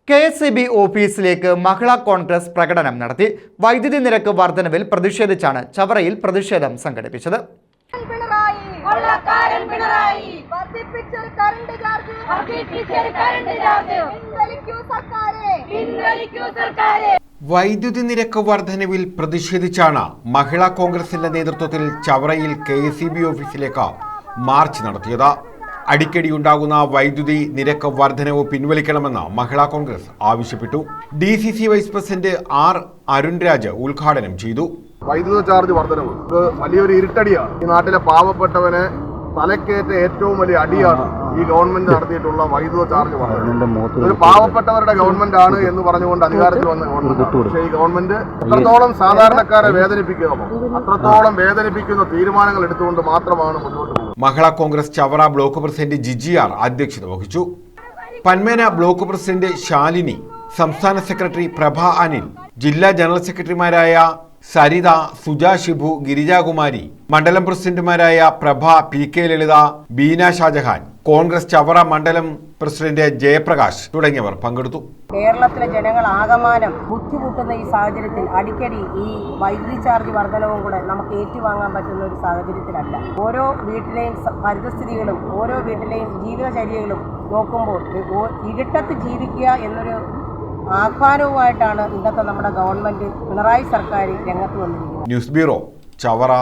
KSEB ഓഫീസിലേക്ക് മഹിളാ കോൺഗ്രസ് പ്രകടനം നടത്തി. വൈദ്യുതി നിരക്ക് വർധനവിൽ പ്രതിഷേധിച്ചാണ് ചവറയിൽ പ്രതിഷേധം സംഘടിപ്പിച്ചത്. വൈദ്യുതി നിരക്ക് വർധനവിൽ പ്രതിഷേധിച്ചാണ് മഹിളാ കോൺഗ്രസിന്റെ നേതൃത്വത്തിൽ ചവറയിൽ KSEB ഓഫീസിലേക്ക് മാർച്ച് നടത്തിയത്. അടിക്കടി ഉണ്ടാകുന്ന വൈദ്യുതി നിരക്ക് വർധനവ് പിൻവലിക്കണമെന്ന് മഹിളാ കോൺഗ്രസ് ആവശ്യപ്പെട്ടു. DCC vice president R. Arunraj ഉദ്ഘാടനം ചെയ്തു. വൈദ്യുത ചാർജ് വർധനവ് ഇത് വലിയൊരു ഇരുട്ടടിയാണ്. ഈ നാട്ടിലെ പാവപ്പെട്ടവനെ തലക്കേറ്റ ഏറ്റവും വലിയ അടിയാണ് ഈ ഗവൺമെന്റ് നടത്തിയിട്ടുള്ള വൈദ്യുത ചാർജ് വർധനവ്. ഒരു പാവപ്പെട്ടവരുടെ ഗവൺമെന്റ് ആണ് എന്ന് പറഞ്ഞുകൊണ്ട് അധികാരത്തിൽ വന്ന ഗവൺമെന്റ്. പക്ഷേ ഈ ഗവൺമെന്റ് അത്രത്തോളം സാധാരണക്കാരെ വേദനിപ്പിക്കുമോ അത്രത്തോളം വേദനിപ്പിക്കുന്ന തീരുമാനങ്ങൾ എടുത്തുകൊണ്ട് മാത്രമാണ് മുന്നോട്ട് പോകുന്നത്. മഹിളാ കോൺഗ്രസ് ചവറ ബ്ലോക്ക് പ്രസിഡന്റ് ജിജിആർ അധ്യക്ഷത വഹിച്ചു. പന്മേന ബ്ലോക്ക് പ്രസിഡന്റ് ശാലിനി, സംസ്ഥാന സെക്രട്ടറി പ്രഭ അനിൽ, ജില്ലാ ജനറൽ സെക്രട്ടറിമാരായ സരിത, സുജ ഷിബു, ഗിരിജാകുമാരി, മണ്ഡലം പ്രസിഡന്റുമാരായ പ്രഭ, PK ലളിത, ബീന ഷാജഹാൻ, കോൺഗ്രസ് ചവറ മണ്ഡലം പ്രസിഡന്റ് ജയപ്രകാശ് തുടങ്ങിയവർ പങ്കെടുത്തു. കേരളത്തിലെ ജനങ്ങൾ ആകമാനം ബുദ്ധിമുട്ടുന്ന ഈ സാഹചര്യത്തിൽ അടിക്കടി ഈ വൈദ്യുതി ചാർജ് വർധനവും കൂടെ നമുക്ക് ഏറ്റുവാങ്ങാൻ പറ്റുന്ന ഒരു സാഹചര്യത്തിലല്ല. ഓരോ വീട്ടിലെയും പരിതസ്ഥിതികളും ഓരോ വീട്ടിലെയും ജീവിതചര്യകളും നോക്കുമ്പോൾ ഇരുട്ടത്ത് ജീവിക്കുക എന്നൊരു ആഹ്വാനവുമായിട്ടാണ് ഇന്നത്തെ നമ്മുടെ ഗവൺമെന്റ് പിണറായി സർക്കാർ രംഗത്ത് വന്നിരിക്കുന്നത്. News bureau, Chavara.